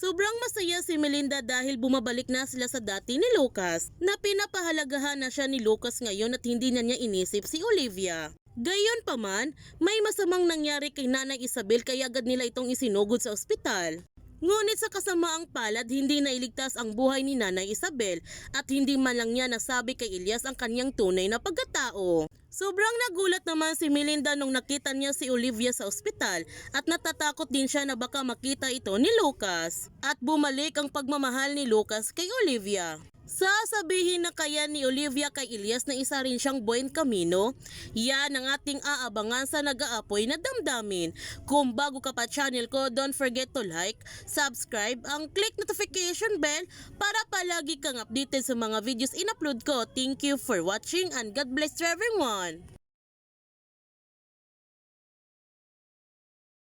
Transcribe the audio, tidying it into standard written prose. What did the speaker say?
Sobrang masaya si Melinda dahil bumabalik na sila sa dati ni Lucas, na pinapahalagahan na siya ni Lucas ngayon at hindi na niya inisip si Olivia. Gayon pa man, may masamang nangyari kay Nanay Isabel kaya agad nila itong isinugod sa ospital. Ngunit sa kasamaang palad, hindi nailigtas ang buhay ni Nanay Isabel at hindi man lang niya nasabi kay Ilyas ang kanyang tunay na pagkatao. Sobrang nagulat naman si Melinda nung nakita niya si Olivia sa ospital at natatakot din siya na baka makita ito ni Lucas. At bumalik ang pagmamahal ni Lucas kay Olivia. Sasabihin na kaya ni Olivia kay Ilyas na isa rin siyang buen kamino? Yan ang ating aabangan sa nag-aapoy na damdamin. Kung bago ka pa channel ko, don't forget to like, subscribe, ang click notification bell para palagi kang updated sa mga videos in-upload ko. Thank you for watching and God bless to everyone!